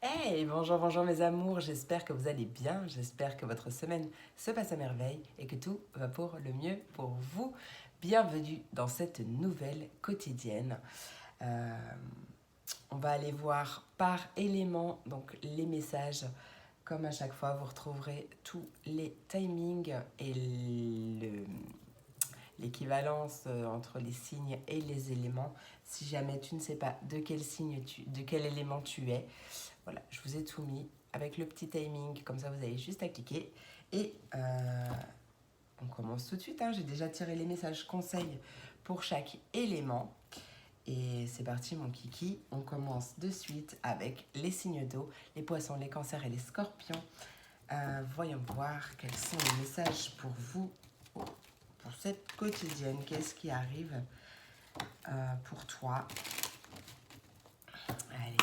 Hey, bonjour, bonjour mes amours, j'espère que vous allez bien, j'espère que votre semaine se passe à merveille et que tout va pour le mieux pour vous. Bienvenue dans cette nouvelle quotidienne. Euh, on va aller voir par élément donc les messages. Comme à chaque fois, vous retrouverez tous les timings et l'équivalence entre les signes et les éléments. Si jamais tu ne sais pas de quel signe de quel élément tu es, voilà, je vous ai tout mis avec le petit timing, comme ça vous avez juste à cliquer. Et on commence tout de suite, hein. J'ai déjà tiré les messages conseils pour chaque élément. Et c'est parti mon kiki, on commence de suite avec les signes d'eau, les poissons, les cancers et les scorpions. Voyons voir quels sont les messages pour vous, pour cette quotidienne. Qu'est-ce qui arrive pour toi? Allez,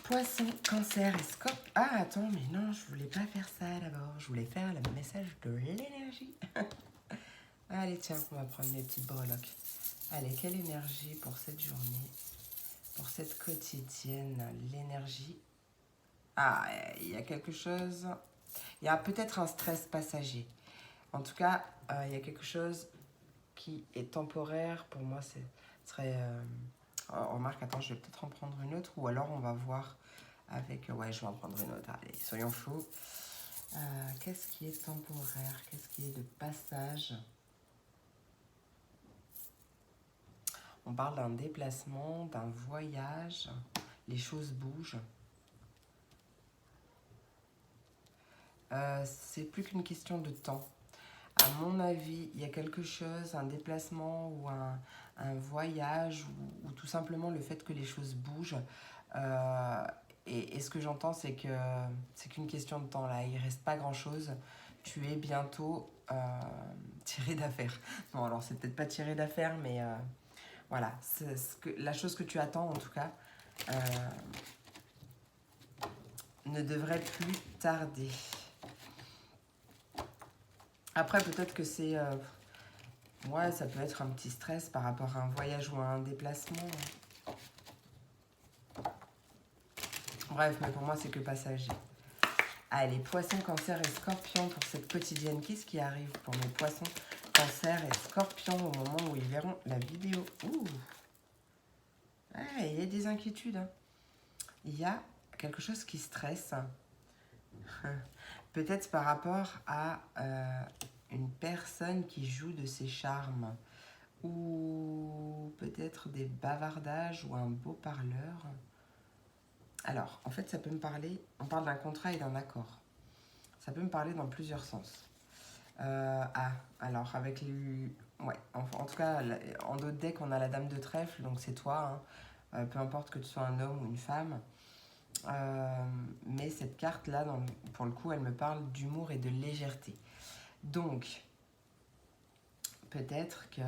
Poisson, cancer et scorpion. Ah, attends, mais non, je voulais pas faire ça d'abord. Je voulais faire le message de l'énergie. Allez, tiens, on va prendre les petites breloques. Allez, quelle énergie pour cette journée, pour cette quotidienne, l'énergie. Ah, il y a quelque chose. Il y a peut-être un stress passager. En tout cas, il y a quelque chose qui est temporaire. Pour moi, ce serait... remarque, attends, je vais peut-être en prendre une autre. Ou alors, on va voir avec... Ouais, je vais en prendre une autre. Allez, soyons fous. Qu'est-ce qui est temporaire? Qu'est-ce qui est de passage? On parle d'un déplacement, d'un voyage. Les choses bougent. C'est plus qu'une question de temps. À mon avis, il y a quelque chose, un déplacement ou un voyage ou tout simplement le fait que les choses bougent. Et ce que j'entends, c'est qu'une question de temps là. Il reste pas grand-chose. Tu es bientôt tiré d'affaire. Non, alors c'est peut-être pas tiré d'affaire, mais voilà. La chose que tu attends, en tout cas, euh, ne devrait plus tarder. Après, peut-être que c'est... ouais, ça peut être un petit stress par rapport à un voyage ou à un déplacement. Bref, mais pour moi, c'est que passager. Allez, poissons, cancer et scorpions pour cette quotidienne. Qu'est-ce qui arrive pour mes poissons, cancer et scorpions au moment où ils verront la vidéo? Ouh, il y a des inquiétudes, hein. Il y a quelque chose qui stresse. Peut-être par rapport à une personne qui joue de ses charmes. Ou peut-être des bavardages ou un beau parleur. Alors, en fait, ça peut me parler, on parle d'un contrat et d'un accord. Ça peut me parler dans plusieurs sens. Alors avec les... Ouais, en tout cas, en dos de deck, on a la dame de trèfle, donc c'est toi, hein. Peu importe que tu sois un homme ou une femme. Mais cette carte-là, pour le coup, elle me parle d'humour et de légèreté. Donc, peut-être que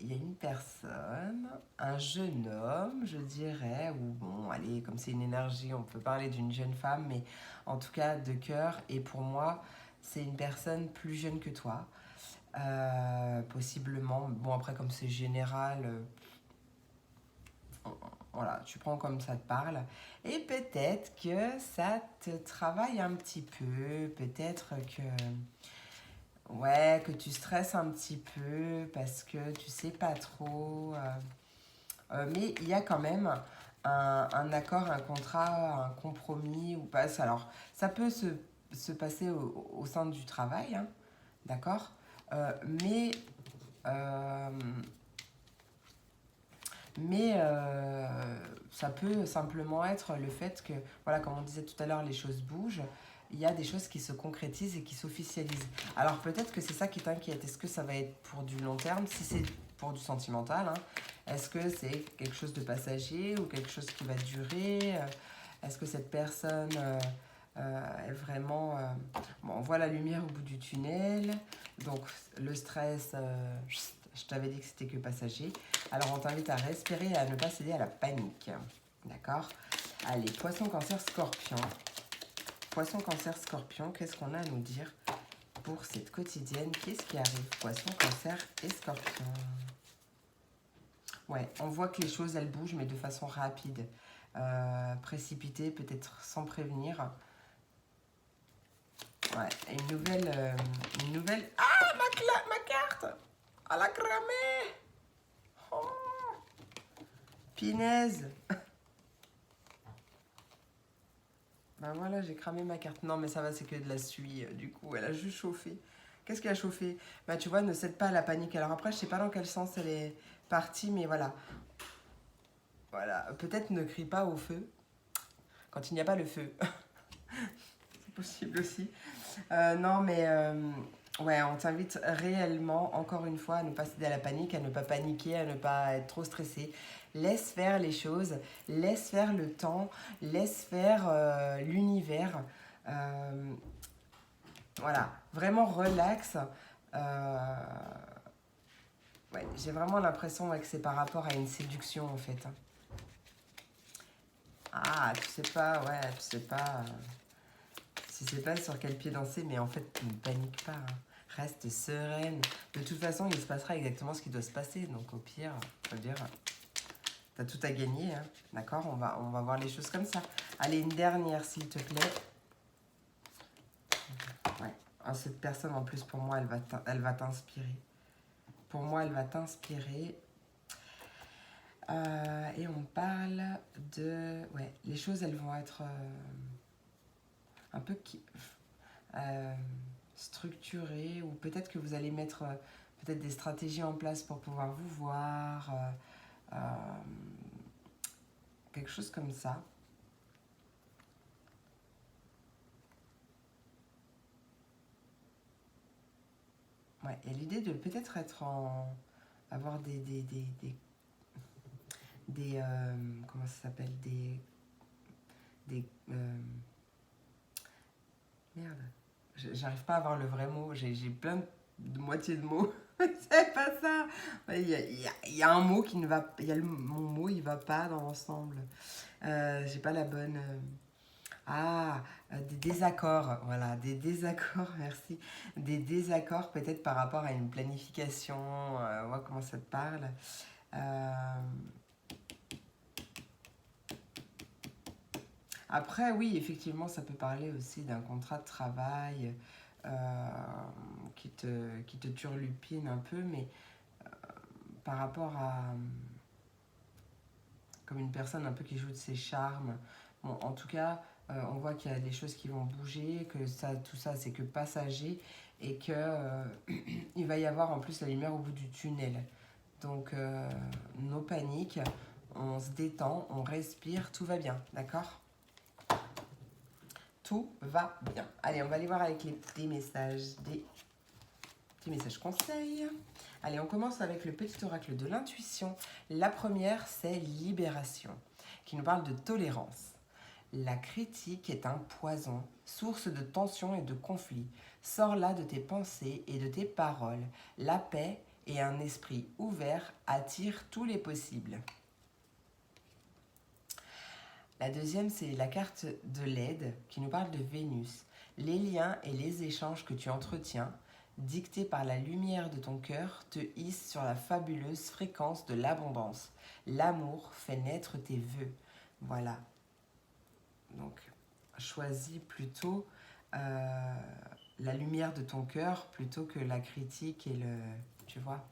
il y a une personne, un jeune homme, je dirais, ou bon, allez, comme c'est une énergie, on peut parler d'une jeune femme, mais en tout cas de cœur. Et pour moi, c'est une personne plus jeune que toi, possiblement. Bon, après, comme c'est général, voilà, tu prends comme ça te parle. Et peut-être que ça te travaille un petit peu, peut-être que... Ouais, que tu stresses un petit peu parce que tu sais pas trop. Mais il y a quand même un accord, un contrat, un compromis ou pas. Alors, ça peut se passer au sein du travail, hein, d'accord. Euh, mais euh, mais ça peut simplement être le fait que, voilà, comme on disait tout à l'heure, les choses bougent. Il y a des choses qui se concrétisent et qui s'officialisent. Alors peut-être que c'est ça qui t'inquiète. Est-ce que ça va être pour du long terme? Si c'est pour du sentimental, hein, est-ce que c'est quelque chose de passager ou quelque chose qui va durer? Est-ce que cette personne est vraiment... Bon, on voit la lumière au bout du tunnel. Donc le stress, je t'avais dit que c'était que passager. Alors on t'invite à respirer et à ne pas céder à la panique. D'accord? Allez, poisson, cancer, scorpion. Poisson, cancer, scorpion, qu'est-ce qu'on a à nous dire pour cette quotidienne? Qu'est-ce qui arrive? Poisson, cancer et scorpion. Ouais, on voit que les choses, elles bougent, mais de façon rapide. Précipitée, peut-être sans prévenir. Ouais, et une nouvelle... Ah, ma carte! Elle a cramé! Oh, pinaise! Ben voilà, j'ai cramé ma carte. Non, mais ça va, c'est que de la suie. Du coup, elle a juste chauffé. Qu'est-ce qu'elle a chauffé? Bah, tu vois, ne cède pas à la panique. Alors après, je sais pas dans quel sens elle est partie, mais voilà. Voilà, peut-être ne crie pas au feu quand il n'y a pas le feu. C'est possible aussi. Non, mais ouais, on t'invite réellement, encore une fois, à ne pas céder à la panique, à ne pas paniquer, à ne pas être trop stressé. Laisse faire les choses, laisse faire le temps, laisse faire l'univers. Euh, voilà, vraiment relax. Euh, ouais, j'ai vraiment l'impression que c'est par rapport à une séduction en fait. Ah, tu sais pas, ouais, tu sais pas. Tu sais pas sur quel pied danser, mais en fait, ne panique pas, hein. Reste sereine. De toute façon, il se passera exactement ce qui doit se passer. Donc au pire, je veux dire, t'as tout à gagner, hein. D'accord, on va voir les choses comme ça. Allez, une dernière, s'il te plaît. Ouais. Ah, cette personne, en plus, pour moi, elle va t'inspirer. Pour moi, elle va t'inspirer. Et on parle de... Ouais, les choses, elles vont être un peu euh, structurées, ou peut-être que vous allez mettre peut-être des stratégies en place pour pouvoir vous voir, quelque chose comme ça. Ouais, et l'idée de peut-être être en... avoir comment ça s'appelle, des merde, j'arrive pas à avoir le vrai mot, j'ai plein de moitié de mots. C'est pas ça. Il y a un mot qui ne va, mon mot il va pas dans l'ensemble. J'ai pas la bonne. Des désaccords, voilà, des désaccords, merci. Des désaccords peut-être par rapport à une planification, voir comment ça te parle. Euh, Après, oui, effectivement, ça peut parler aussi d'un contrat de travail qui te turlupine un peu, mais par rapport à comme une personne un peu qui joue de ses charmes. Bon, en tout cas, on voit qu'il y a des choses qui vont bouger, que ça, tout ça, c'est que passager, et que il va y avoir en plus la lumière au bout du tunnel. Donc, nos paniques, on se détend, on respire, tout va bien, d'accord? Tout va bien. Allez, on va aller voir avec les petits messages, des petits messages conseils. Allez, on commence avec le petit oracle de l'intuition. La première, c'est libération, qui nous parle de tolérance. La critique est un poison, source de tension et de conflit. Sors-la de tes pensées et de tes paroles. La paix et un esprit ouvert attirent tous les possibles. La deuxième, c'est la carte de l'aide qui nous parle de Vénus. Les liens et les échanges que tu entretiens, dictés par la lumière de ton cœur, te hissent sur la fabuleuse fréquence de l'abondance. L'amour fait naître tes vœux. Voilà. Donc, choisis plutôt la lumière de ton cœur plutôt que la critique et le... Tu vois,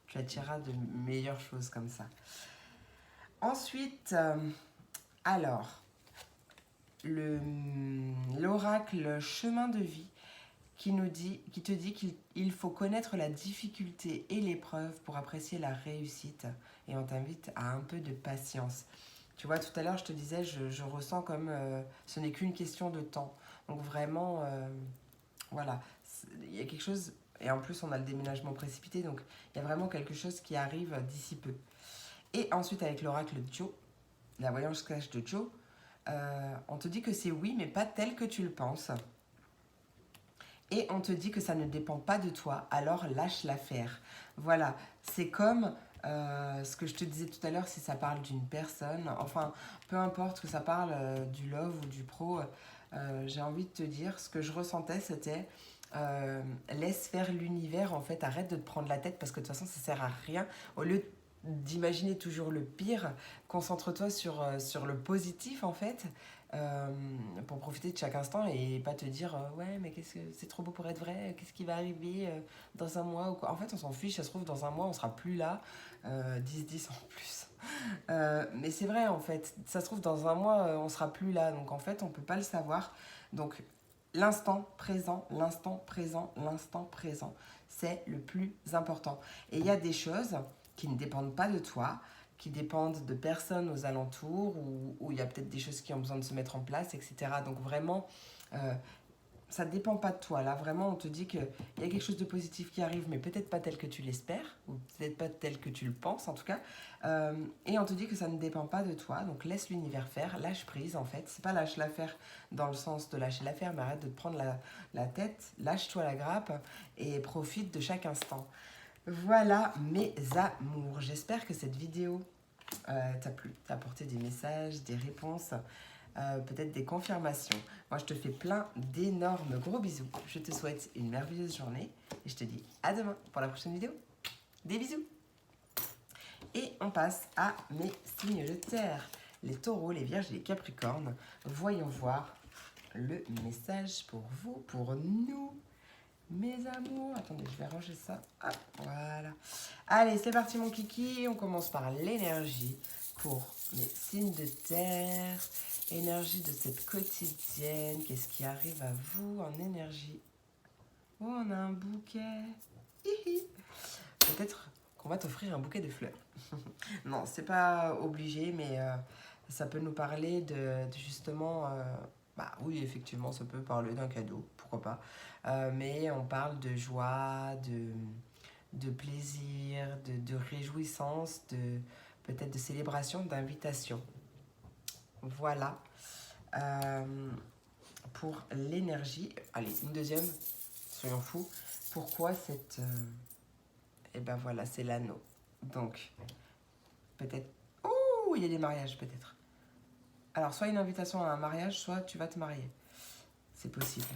tu attireras de meilleures choses comme ça. Ensuite, alors, l'oracle chemin de vie qui te dit qu'il faut connaître la difficulté et l'épreuve pour apprécier la réussite. Et on t'invite à un peu de patience. Tu vois, tout à l'heure, je te disais, je ressens comme ce n'est qu'une question de temps. Donc vraiment, voilà, il y a quelque chose, et en plus on a le déménagement précipité, donc il y a vraiment quelque chose qui arrive d'ici peu. Et ensuite avec l'oracle de Joe, la voyance cache de Joe, on te dit que c'est oui, mais pas tel que tu le penses. Et on te dit que ça ne dépend pas de toi, alors lâche l'affaire. Voilà, c'est comme ce que je te disais tout à l'heure, si ça parle d'une personne, enfin, peu importe que ça parle du love ou du pro, j'ai envie de te dire, ce que je ressentais, c'était laisse faire l'univers, en fait, arrête de te prendre la tête, parce que de toute façon, ça sert à rien. Au lieu d'imaginer toujours le pire. Concentre-toi sur le positif, en fait, euh, pour profiter de chaque instant et pas te dire ouais, mais qu'est-ce que c'est trop beau pour être vrai, qu'est-ce qui va arriver dans un mois ou quoi. En fait, on s'en fiche, ça se trouve, dans un mois, on sera plus là. 10-10 en plus. Mais c'est vrai, en fait, ça se trouve, dans un mois, on sera plus là. Donc, en fait, on peut pas le savoir. Donc, l'instant présent, l'instant présent, l'instant présent, c'est le plus important. Et il y a des choses qui ne dépendent pas de toi, qui dépendent de personnes aux alentours, ou il y a peut-être des choses qui ont besoin de se mettre en place, etc. Donc vraiment, euh, ça ne dépend pas de toi. Là, vraiment, on te dit qu'il y a quelque chose de positif qui arrive, mais peut-être pas tel que tu l'espères, ou peut-être pas tel que tu le penses, en tout cas. Et on te dit que ça ne dépend pas de toi. Donc, laisse l'univers faire, lâche prise, en fait. C'est pas lâche l'affaire dans le sens de lâcher l'affaire, mais arrête de te prendre la tête, lâche-toi la grappe et profite de chaque instant. Voilà, mes amours. J'espère que cette vidéo t'a plu, t'a apporté des messages, des réponses, peut-être des confirmations. Moi, je te fais plein d'énormes gros bisous. Je te souhaite une merveilleuse journée et je te dis à demain pour la prochaine vidéo. Des bisous. Et on passe à mes signes de terre. Les taureaux, les vierges et les capricornes. Voyons voir le message pour vous, pour nous. Mes amours, attendez, je vais ranger ça. Hop, voilà. Allez, c'est parti mon kiki. On commence par l'énergie pour mes signes de terre. Énergie de cette quotidienne. Qu'est-ce qui arrive à vous en énergie? Oh, on a un bouquet. Hihi. Peut-être qu'on va t'offrir un bouquet de fleurs. Non, c'est pas obligé, mais ça peut nous parler de justement... bah oui, effectivement, ça peut parler d'un cadeau, pourquoi pas. Mais on parle de joie, de plaisir, de réjouissance, peut-être de célébration, d'invitation. Voilà. Euh, pour l'énergie. Allez, une deuxième, soyons fous. Pourquoi cette... Eh ben voilà, c'est l'anneau. Donc, peut-être... Oh, il y a des mariages, peut-être. Alors, soit une invitation à un mariage, soit tu vas te marier. C'est possible.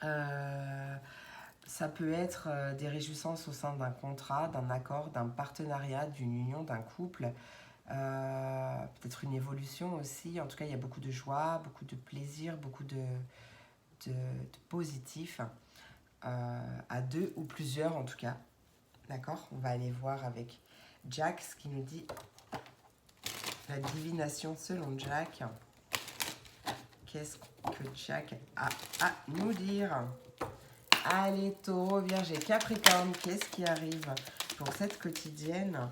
Euh, Ça peut être des réjouissances au sein d'un contrat, d'un accord, d'un partenariat, d'une union, d'un couple. Peut-être une évolution aussi. En tout cas, il y a beaucoup de joie, beaucoup de plaisir, beaucoup de positif. À deux ou plusieurs en tout cas. D'accord? On va aller voir avec Jack ce qui nous dit la divination selon Jack. Qu'est-ce que Jack a à nous dire? Allez, taureau, vierge et capricorne, qu'est-ce qui arrive pour cette quotidienne?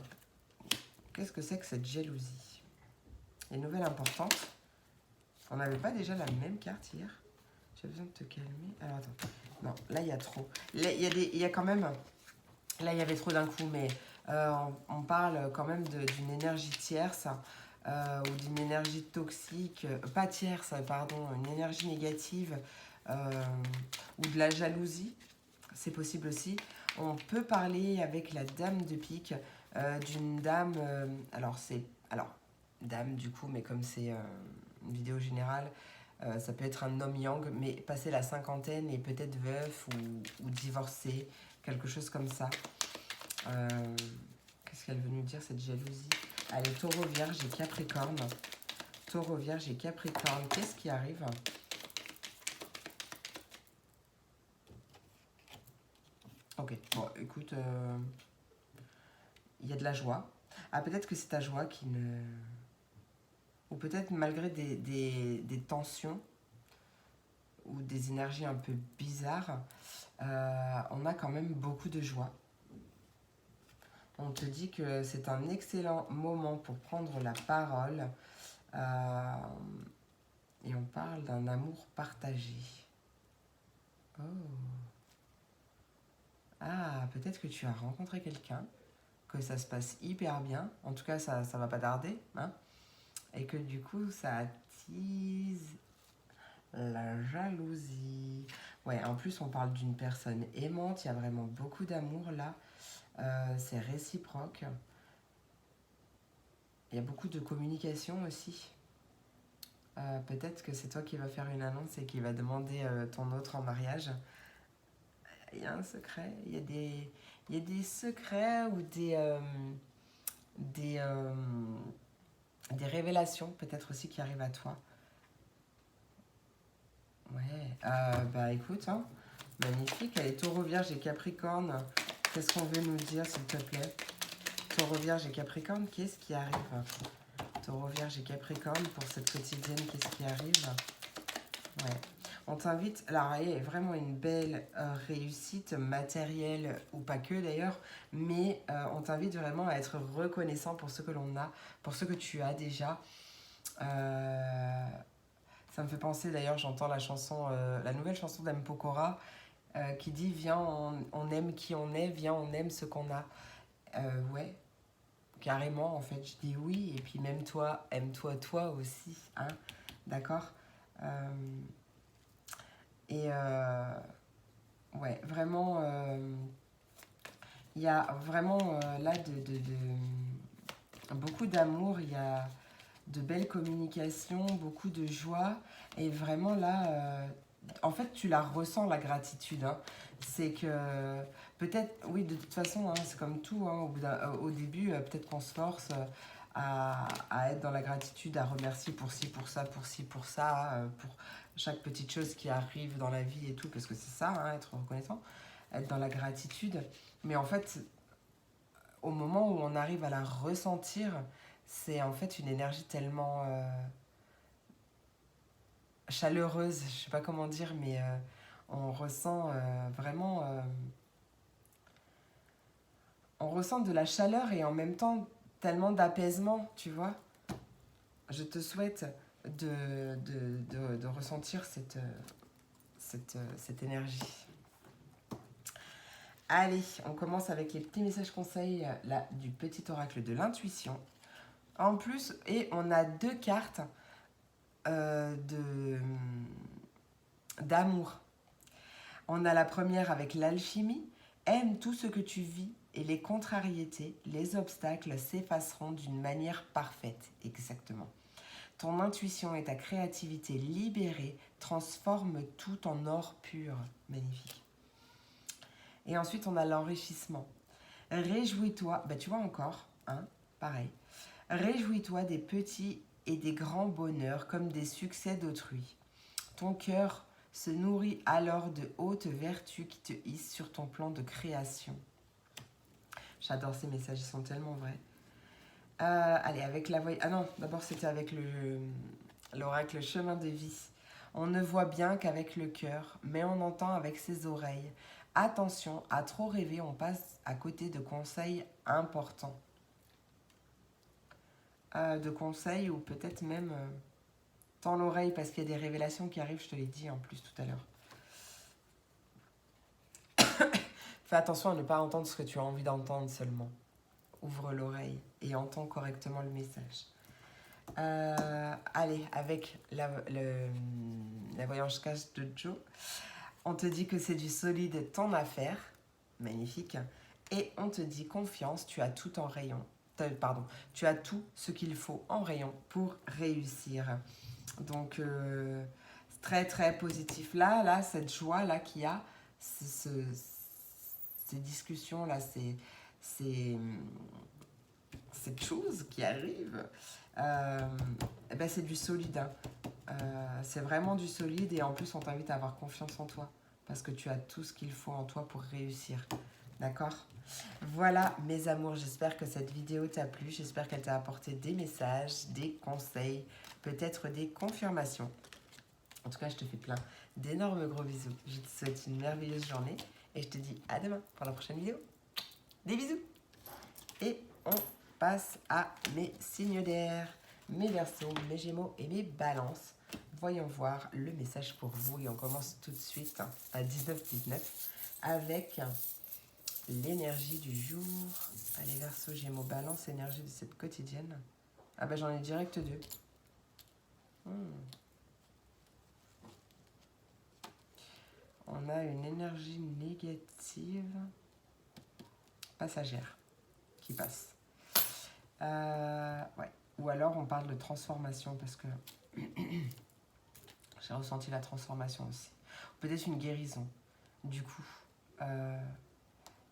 Qu'est-ce que c'est que cette jalousie? Les nouvelles importantes. On n'avait pas déjà la même carte hier? J'ai besoin de te calmer. Alors attends. Non, là il y a trop. Là, il y a quand même... Là il y avait trop d'un coup, mais on parle quand même d'une énergie tierce ou d'une énergie toxique. Pas tierce, pardon, une énergie négative ou de la jalousie. C'est possible aussi. On peut parler avec la dame de pique d'une dame... alors, dame du coup, mais comme c'est une vidéo générale, ça peut être un homme yang, mais passé la cinquantaine et peut-être veuf ou divorcé, quelque chose comme ça. Qu'est-ce qu'elle veut nous dire, cette jalousie? Allez, taureau, vierge et capricorne. Taureau, vierge et capricorne, qu'est-ce qui arrive? Ok, bon, écoute, il y a de la joie. Ah, peut-être que c'est ta joie qui ne... Ou peut-être malgré des tensions ou des énergies un peu bizarres, on a quand même beaucoup de joie. On te dit que c'est un excellent moment pour prendre la parole. Et on parle d'un amour partagé. Oh. Ah, peut-être que tu as rencontré quelqu'un, que ça se passe hyper bien. En tout cas, ça va pas tarder. Hein, et que du coup, ça attise la jalousie. Ouais, en plus, on parle d'une personne aimante. Il y a vraiment beaucoup d'amour là. C'est réciproque. Il y a beaucoup de communication aussi. Peut-être que c'est toi qui vas faire une annonce et qui va demander ton autre en mariage. Il y a un secret. Il y a des secrets ou des... des révélations peut-être aussi qui arrivent à toi. Ouais, bah écoute, hein, magnifique. Allez, Taureau, Vierge et Capricorne, qu'est-ce qu'on veut nous dire, s'il te plaît? Taureau, Vierge et Capricorne, qu'est-ce qui arrive? Taureau, Vierge et Capricorne, pour cette quotidienne, qu'est-ce qui arrive? Ouais. On t'invite, alors il y a vraiment une belle réussite matérielle, ou pas que d'ailleurs, mais on t'invite vraiment à être reconnaissant pour ce que l'on a, pour ce que tu as déjà. Ça me fait penser d'ailleurs, j'entends la chanson, la nouvelle chanson d'M. Pokora qui dit viens, on aime qui on est, viens, on aime ce qu'on a. Ouais, carrément en fait, je dis oui, et puis même toi, aime-toi toi aussi, hein, d'accord. Et ouais, vraiment, il y a vraiment là beaucoup d'amour, il y a de belles communications, beaucoup de joie. Et vraiment là, en fait, tu la ressens, la gratitude. Hein. C'est que peut-être, oui, de toute façon, hein, c'est comme tout. Hein, au début, peut-être qu'on se force à être dans la gratitude, à remercier pour ci, pour ça, pour ci, pour ça, pour chaque petite chose qui arrive dans la vie et tout, parce que c'est ça, hein, être reconnaissant, être dans la gratitude. Mais en fait, au moment où on arrive à la ressentir, c'est en fait une énergie tellement chaleureuse, je sais pas comment dire, mais on ressent vraiment, on ressent de la chaleur et en même temps tellement d'apaisement, tu vois. Je te souhaite de ressentir cette énergie. Allez, on commence avec les petits messages conseils là, du petit oracle de l'intuition. En plus, et on a 2 cartes d'amour. On a la première avec l'alchimie. Aime tout ce que tu vis et les contrariétés, les obstacles s'effaceront d'une manière parfaite. Exactement. Ton intuition et ta créativité libérée transforment tout en or pur. Magnifique. Et ensuite, on a l'enrichissement. Réjouis-toi, bah tu vois encore, hein, pareil. Réjouis-toi des petits et des grands bonheurs comme des succès d'autrui. Ton cœur se nourrit alors de hautes vertus qui te hissent sur ton plan de création. J'adore ces messages, ils sont tellement vrais. Allez, avec la voix... Ah non, d'abord c'était avec l'oracle chemin de vie. On ne voit bien qu'avec le cœur, mais on entend avec ses oreilles. Attention, à trop rêver, on passe à côté de conseils importants. De conseils ou peut-être même... tends l'oreille parce qu'il y a des révélations qui arrivent, je te l'ai dit en plus tout à l'heure. Fais attention à ne pas entendre ce que tu as envie d'entendre seulement. Ouvre l'oreille et entends correctement le message. Allez, avec la voyance cache de Joe, on te dit que c'est du solide ton affaire. Magnifique. Et on te dit confiance, tu as tout en rayon. Tu as tout ce qu'il faut en rayon pour réussir. Donc, très très positif. Là, cette joie-là qu'il y a, ces discussions-là, cette chose qui arrive, eh ben c'est du solide. Hein. C'est vraiment du solide et en plus, on t'invite à avoir confiance en toi parce que tu as tout ce qu'il faut en toi pour réussir. D'accord ? Voilà mes amours, j'espère que cette vidéo t'a plu, j'espère qu'elle t'a apporté des messages, des conseils, peut-être des confirmations. En tout cas, je te fais plein d'énormes gros bisous. Je te souhaite une merveilleuse journée et je te dis à demain pour la prochaine vidéo. Des bisous. Et on passe à mes signes d'air, mes Verseaux, mes Gémeaux et mes Balances. Voyons voir le message pour vous et on commence tout de suite à 19h19 avec l'énergie du jour. Allez, Verseau, Gémeaux, Balance, énergie de cette quotidienne. Ah ben j'en ai direct 2. On a une énergie négative passagère qui passe. Ouais. Ou alors on parle de transformation parce que j'ai ressenti la transformation aussi. Peut-être une guérison. Du coup,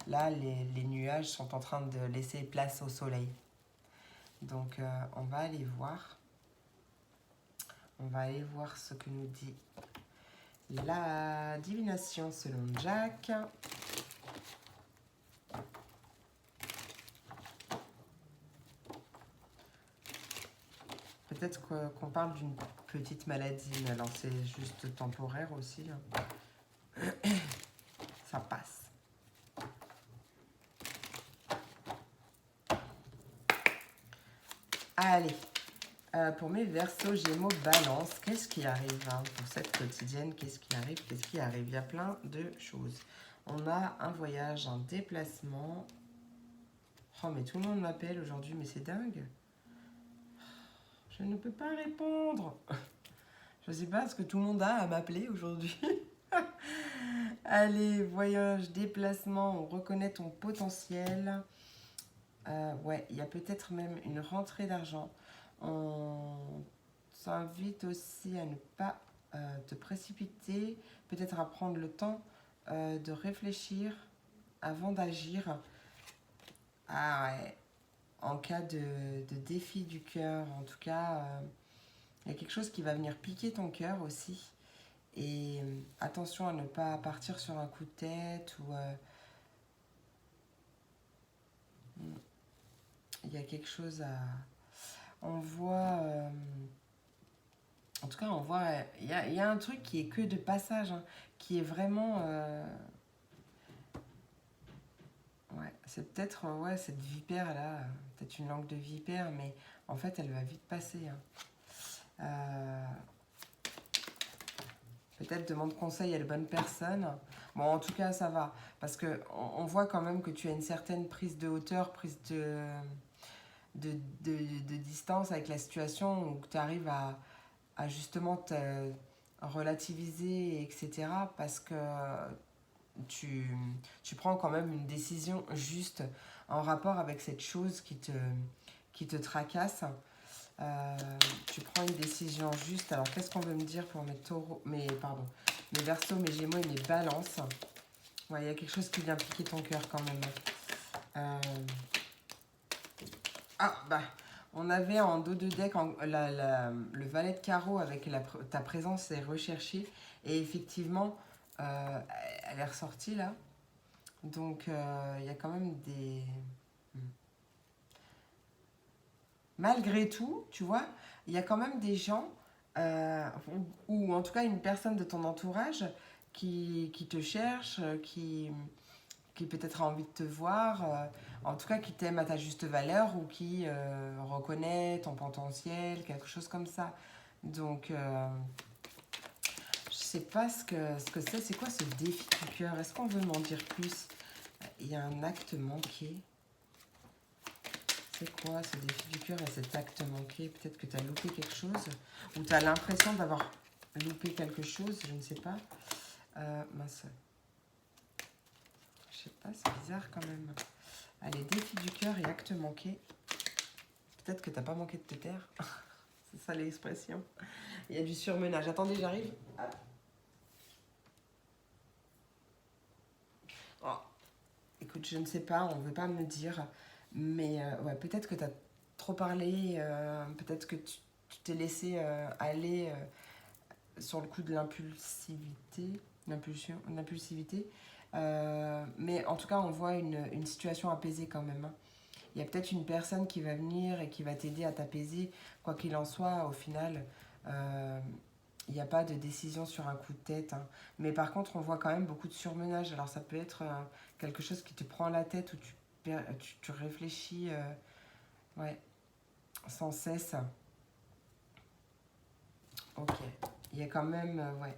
là, les nuages sont en train de laisser place au soleil. Donc, on va aller voir. On va aller voir ce que nous dit la divination selon Jack. Peut-être qu'on parle d'une petite maladie, mais alors c'est juste temporaire aussi. Ça passe. Allez, pour mes Verseaux, Gémeaux, Balance, qu'est-ce qui arrive pour cette quotidienne? Qu'est-ce qui arrive? Qu'est-ce qui arrive? Il y a plein de choses. On a un voyage, un déplacement. Oh, mais tout le monde m'appelle aujourd'hui, mais c'est dingue. Je ne peux pas répondre. Je ne sais pas ce que tout le monde a à m'appeler aujourd'hui. Allez, voyage, déplacement, on reconnaît ton potentiel. Ouais, il y a peut-être même une rentrée d'argent. On s'invite aussi à ne pas te précipiter, peut-être à prendre le temps de réfléchir avant d'agir. Ah ouais, en cas de défi du cœur, en tout cas, il y a quelque chose qui va venir piquer ton cœur aussi. Et attention à ne pas partir sur un coup de tête ou... il y a quelque chose à... On voit... en tout cas, on voit... Il y a un truc qui est que de passage, hein, qui est vraiment... ouais, c'est peut-être ouais, cette vipère-là, peut-être une langue de vipère, mais en fait, elle va vite passer. Hein. Peut-être demande conseil à la bonne personne. Bon, en tout cas, ça va. Parce qu'on voit quand même que tu as une certaine prise de hauteur, prise de distance avec la situation, où tu arrives à justement te relativiser, etc. Parce que tu prends quand même une décision juste en rapport avec cette chose qui te tracasse. Tu prends une décision juste. Alors, qu'est-ce qu'on veut me dire pour mes taureaux, mes Verseaux, mes Gémeaux et mes Balances? Ouais, il y a quelque chose qui vient piquer ton cœur quand même. Ah, bah, on avait en dos de deck le valet de carreau avec ta présence est recherchée. Et effectivement, elle est ressortie là. Donc, il y a quand même des... Malgré tout, tu vois, il y a quand même des gens, ou en tout cas une personne de ton entourage qui te cherche, qui peut-être a envie de te voir, en tout cas qui t'aime à ta juste valeur ou qui reconnaît ton potentiel, quelque chose comme ça. Donc, je sais pas ce que c'est quoi ce défi du cœur? Est-ce qu'on veut m'en dire plus? Il y a un acte manqué. C'est quoi ce défi du cœur et cet acte manqué? Peut-être que tu as loupé quelque chose ou tu as l'impression d'avoir loupé quelque chose, je ne sais pas. Mince. Je sais pas, c'est bizarre quand même. Allez, défi du cœur et acte manqué. Peut-être que tu n'as pas manqué de te taire. C'est ça l'expression. Il y a du surmenage. Attendez, j'arrive. Oh. Écoute, je ne sais pas, on ne veut pas me dire. Mais ouais, peut-être que tu as trop parlé, peut-être que tu t'es laissé aller sur le coup de l'impulsivité, l'impulsivité. Mais en tout cas, on voit une situation apaisée quand même. Hein. Il y a peut-être une personne qui va venir et qui va t'aider à t'apaiser. Quoi qu'il en soit, au final, il n'y a pas de décision sur un coup de tête. Hein. Mais par contre, on voit quand même beaucoup de surmenage. Alors ça peut être quelque chose qui te prend la tête, où tu réfléchis ouais, sans cesse. Ok. Il y a quand même, ouais,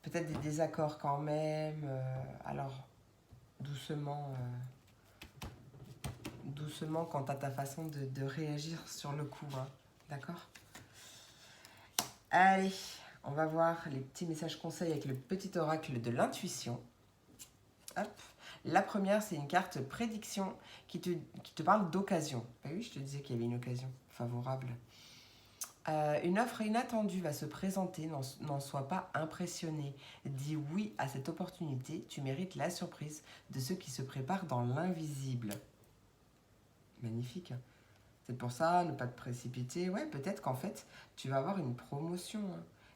peut-être des désaccords quand même. Alors, doucement, doucement quant à ta façon de réagir sur le coup. Hein. D'accord? Allez, on va voir les petits messages conseils avec le petit oracle de l'intuition. Hop. La première, c'est une carte prédiction qui te parle d'occasion. Bah oui, je te disais qu'il y avait une occasion favorable. Une offre inattendue va se présenter, n'en sois pas impressionné. Dis oui à cette opportunité, tu mérites la surprise de ceux qui se préparent dans l'invisible. Magnifique. C'est pour ça, ne pas te précipiter. Ouais, peut-être qu'en fait, tu vas avoir une promotion.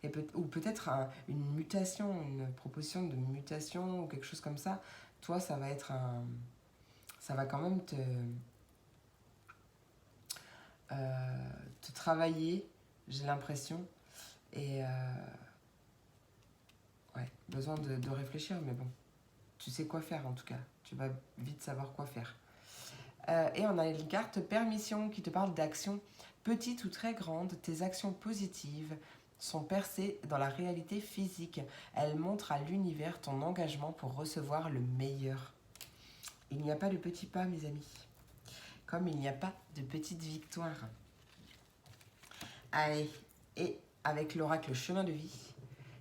Hein. Ou peut-être une mutation, une proposition de mutation ou quelque chose comme ça. Toi, ça va être un... Ça va quand même te travailler, j'ai l'impression. Et ouais, besoin de réfléchir, mais bon, tu sais quoi faire en tout cas. Tu vas vite savoir quoi faire. Et on a une carte permission qui te parle d'actions petites ou très grandes. Tes actions positives sont percées dans la réalité physique. Elles montrent à l'univers ton engagement pour recevoir le meilleur. Il n'y a pas de petits pas, mes amis. Comme il n'y a pas de petites victoires. Allez, et avec l'oracle chemin de vie,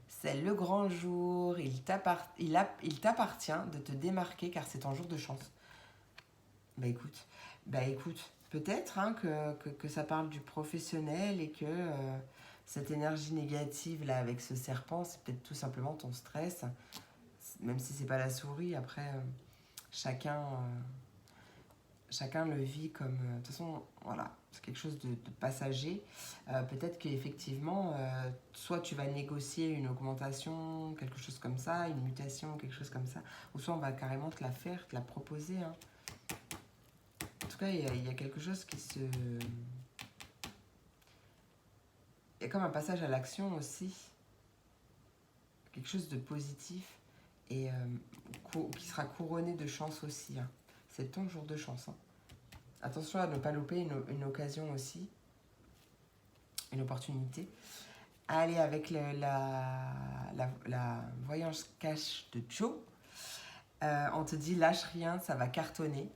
c'est le grand jour. Il t'appartient de te démarquer car c'est ton jour de chance. Bah écoute, peut-être hein, que ça parle du professionnel et que cette énergie négative là avec ce serpent, c'est peut-être tout simplement ton stress. Même si c'est pas la souris, après chacun, chacun le vit comme... de toute façon, voilà, c'est quelque chose de passager. Peut-être qu'effectivement, soit tu vas négocier une augmentation, quelque chose comme ça, une mutation, quelque chose comme ça, ou soit on va carrément te la faire, te la proposer. Hein. En tout cas, il y a quelque chose qui se... Il y a comme un passage à l'action aussi, quelque chose de positif et qui sera couronné de chance aussi. Hein. C'est ton jour de chance. Hein. Attention à ne pas louper une occasion aussi, une opportunité. Allez, avec la voyance cash de Joe, on te dit lâche rien, ça va cartonner.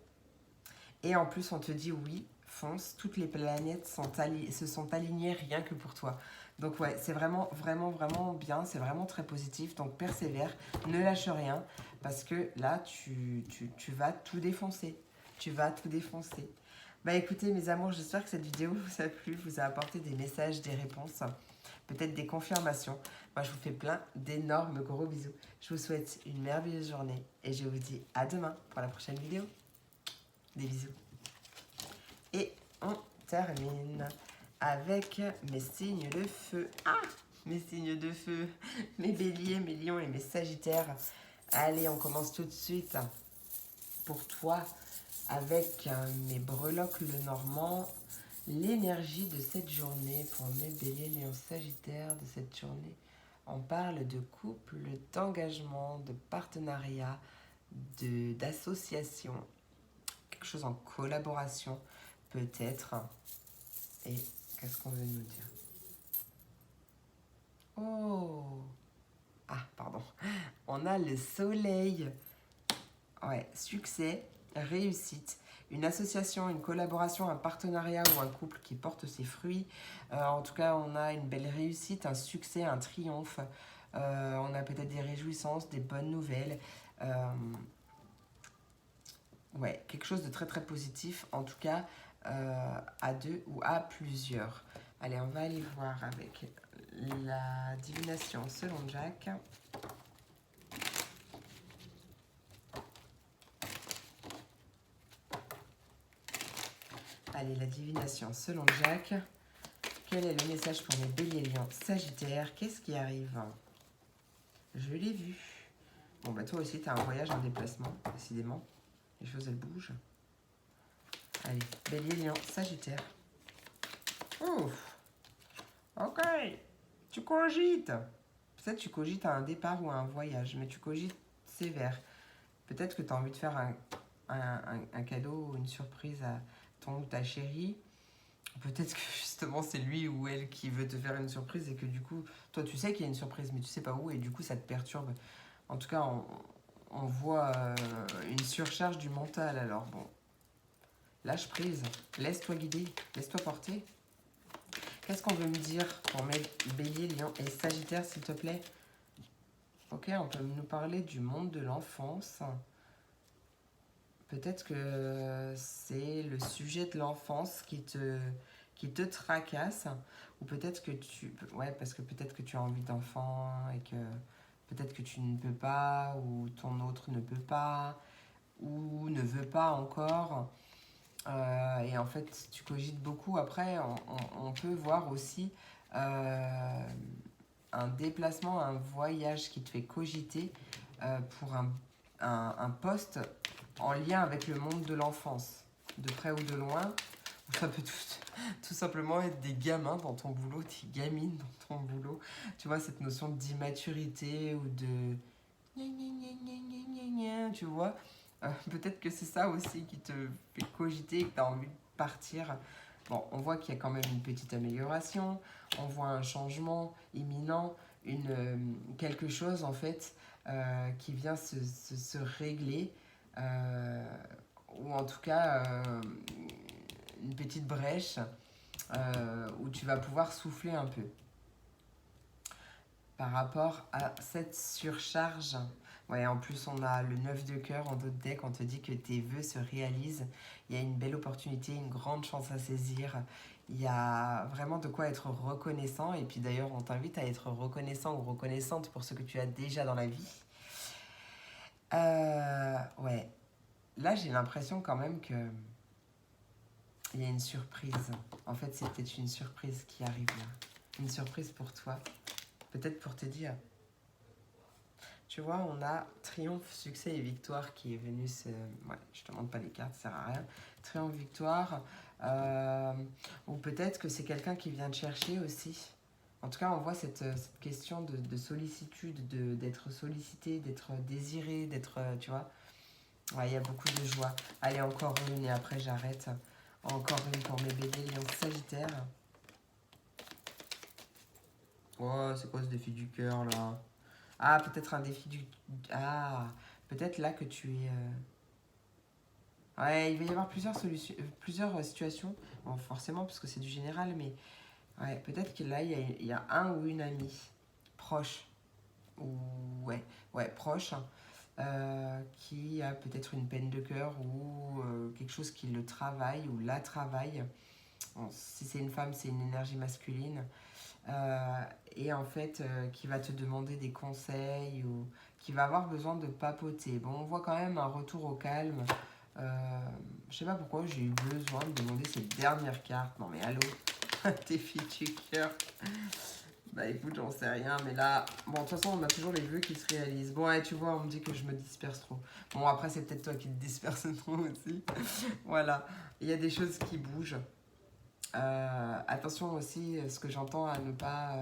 Et en plus, on te dit oui, fonce, toutes les planètes se sont alignées rien que pour toi. Donc ouais, c'est vraiment, vraiment, vraiment bien, c'est vraiment très positif. Donc persévère, ne lâche rien, parce que là, tu vas tout défoncer. Tu vas tout défoncer. Bah écoutez, mes amours, j'espère que cette vidéo vous a plu, vous a apporté des messages, des réponses, peut-être des confirmations. Moi, je vous fais plein d'énormes gros bisous. Je vous souhaite une merveilleuse journée et je vous dis à demain pour la prochaine vidéo. Des bisous. Et on termine avec mes signes de feu. Ah, mes signes de feu, mes béliers, mes lions et mes sagittaires. Allez, on commence tout de suite pour toi avec mes breloques le normand. L'énergie de cette journée pour mes béliers, lions, sagittaires de cette journée. On parle de couple, d'engagement, de partenariat, d'association, quelque chose en collaboration peut-être. Et qu'est-ce qu'on veut nous dire? Oh! Ah, pardon. On a le soleil. Ouais, succès, réussite. Une association, une collaboration, un partenariat ou un couple qui porte ses fruits. En tout cas, on a une belle réussite, un succès, un triomphe. On a peut-être des réjouissances, des bonnes nouvelles. Ouais, quelque chose de très très positif, en tout cas à deux ou à plusieurs. Allez, on va aller voir avec la divination selon Jack. Allez, la divination selon Jack. Quel est le message pour mes béliers, lions, sagittaires? Qu'est-ce qui arrive? Je l'ai vu. Bon, bah toi aussi, tu as un voyage en déplacement, décidément. Les choses, elles bougent. Allez, bélier, lion, sagittaire. Ouf. Ok. Tu cogites. Peut-être tu cogites à un départ ou à un voyage, mais tu cogites sévère. Peut-être que tu as envie de faire un cadeau ou une surprise à ton ou ta chérie. Peut-être que justement c'est lui ou elle qui veut te faire une surprise et que du coup, toi tu sais qu'il y a une surprise mais tu sais pas où et du coup ça te perturbe. En tout cas, on voit une surcharge du mental. Alors bon, lâche prise, laisse-toi guider, laisse-toi porter. Qu'est-ce qu'on veut me dire pour mes béliers, lions et sagittaires s'il te plaît? Ok, on peut nous parler du monde de l'enfance. Peut-être que c'est le sujet de l'enfance qui te tracasse. Ou peut-être que tu... Ouais, parce que peut-être que tu as envie d'enfant et que peut-être que tu ne peux pas ou ton autre ne peut pas ou ne veut pas encore. Et en fait, tu cogites beaucoup. Après, on peut voir aussi un déplacement, un voyage qui te fait cogiter pour un poste en lien avec le monde de l'enfance, de près ou de loin. Ça peut tout simplement être des gamins dans ton boulot, des gamines dans ton boulot. Tu vois, cette notion d'immaturité ou de... Tu vois, peut-être que c'est ça aussi qui te fait cogiter et que tu as envie de partir. Bon, on voit qu'il y a quand même une petite amélioration, on voit un changement imminent, quelque chose en fait qui vient se régler, ou en tout cas une petite brèche où tu vas pouvoir souffler un peu. Par rapport à cette surcharge, ouais, en plus on a le 9 de cœur en dos de deck, on te dit que tes vœux se réalisent, il y a une belle opportunité, une grande chance à saisir, il y a vraiment de quoi être reconnaissant, et puis d'ailleurs on t'invite à être reconnaissant ou reconnaissante pour ce que tu as déjà dans la vie. Ouais, là j'ai l'impression quand même que il y a une surprise. En fait, c'est peut-être une surprise qui arrive là. Une surprise pour toi. Peut-être pour te dire. Tu vois, on a triomphe, succès et victoire qui est venu se... Ouais, je te montre pas les cartes, ça sert à rien. Triomphe, victoire. Ou peut-être que c'est quelqu'un qui vient te chercher aussi. En tout cas, on voit cette question de sollicitude, d'être sollicité, d'être désiré, d'être... tu vois. Ouais, il y a beaucoup de joie. Allez, encore une et après j'arrête. Encore une pour mes béliers, lions, sagittaire. Oh, c'est quoi ce défi du cœur là? Ah, peut-être un défi du... Ah, peut-être là que tu es... Ouais, il va y avoir plusieurs solutions, plusieurs situations. Bon, forcément, parce que c'est du général, mais... Ouais, peut-être que là, il y a un ou une amie proche. Ou... Ouais, proche. Qui a peut-être une peine de cœur ou quelque chose qui le travaille ou la travaille. Bon, si c'est une femme, c'est une énergie masculine. Et en fait, qui va te demander des conseils ou qui va avoir besoin de papoter. Bon, on voit quand même un retour au calme. Je sais pas pourquoi j'ai eu besoin de demander cette dernière carte. Non mais allô, tes filles du cœur. Bah écoute, j'en sais rien, mais là, bon, de toute façon, on a toujours les vœux qui se réalisent. Bon, ouais, tu vois, on me dit que je me disperse trop. Bon, après, c'est peut-être toi qui te disperse trop aussi. Voilà, il y a des choses qui bougent. Attention aussi, ce que j'entends, à ne pas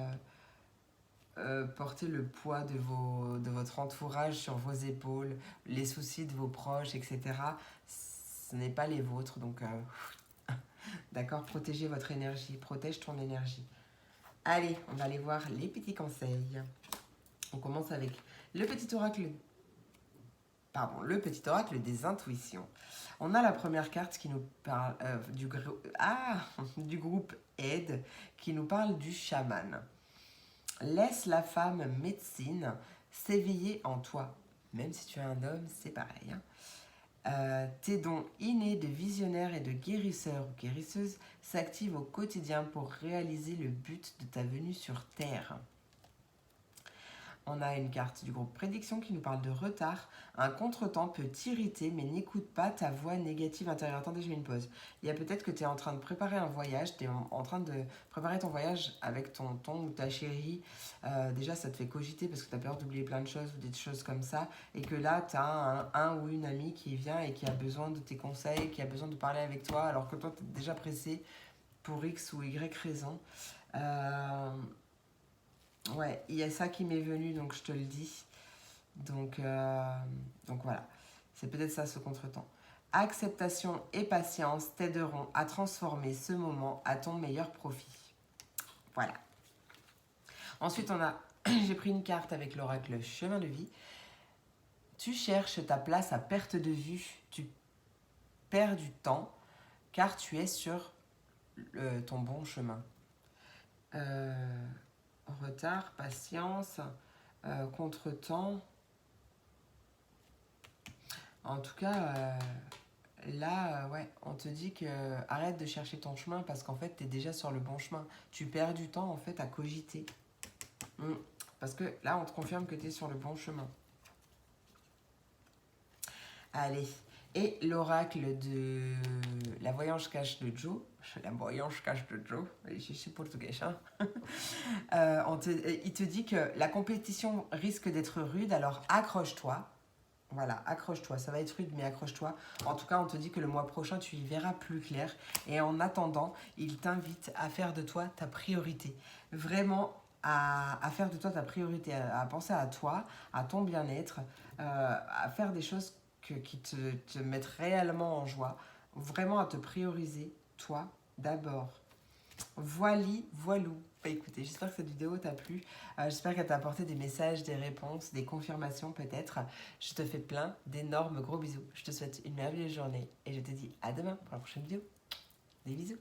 porter le poids de votre entourage sur vos épaules, les soucis de vos proches, etc. Ce n'est pas les vôtres, donc d'accord, protégez votre énergie, protège ton énergie. Allez, on va aller voir les petits conseils. On commence avec le petit oracle des intuitions. On a la première carte qui nous parle du groupe Aide, qui nous parle du chaman. Laisse la femme médecine s'éveiller en toi. Même si tu es un homme, c'est pareil. Tes dons innés de visionnaire et de guérisseur ou guérisseuse s'activent au quotidien pour réaliser le but de ta venue sur Terre. On a une carte du groupe Prédiction qui nous parle de retard. Un contretemps peut t'irriter, mais n'écoute pas ta voix négative intérieure. Attendez, je mets une pause. Il y a peut-être que tu es en train de préparer un voyage, tu es en train de préparer ton voyage avec ton ou ta chérie. Déjà, ça te fait cogiter parce que tu as peur d'oublier plein de choses ou des choses comme ça. Et que là, tu as un ou une amie qui vient et qui a besoin de tes conseils, qui a besoin de parler avec toi, alors que toi, tu es déjà pressé pour X ou Y raison. Ouais, il y a ça qui m'est venu, donc je te le dis. Donc voilà, c'est peut-être ça ce contretemps. Acceptation et patience t'aideront à transformer ce moment à ton meilleur profit. Voilà. Ensuite, j'ai pris une carte avec l'oracle chemin de vie. Tu cherches ta place à perte de vue, tu perds du temps car tu es sur ton bon chemin. Retard, patience, contretemps. En tout cas, là, ouais, on te dit que arrête de chercher ton chemin parce qu'en fait, tu es déjà sur le bon chemin. Tu perds du temps en fait à cogiter. Parce que là, on te confirme que tu es sur le bon chemin. Allez, Et l'oracle de la voyance cache de Joe, la voyance cache de Joe, je suis portugais, hein. Il te dit que la compétition risque d'être rude, alors accroche-toi. Voilà, accroche-toi, ça va être rude, mais accroche-toi. En tout cas, on te dit que le mois prochain, tu y verras plus clair. Et en attendant, il t'invite à faire de toi ta priorité. Vraiment, à faire de toi ta priorité, à penser à toi, à ton bien-être, à faire des choses qui te mettent réellement en joie. Vraiment à te prioriser, toi, d'abord. Voilou. Bah, écoutez, j'espère que cette vidéo t'a plu. J'espère qu'elle t'a apporté des messages, des réponses, des confirmations peut-être. Je te fais plein d'énormes gros bisous. Je te souhaite une merveilleuse journée et je te dis à demain pour la prochaine vidéo. Des bisous.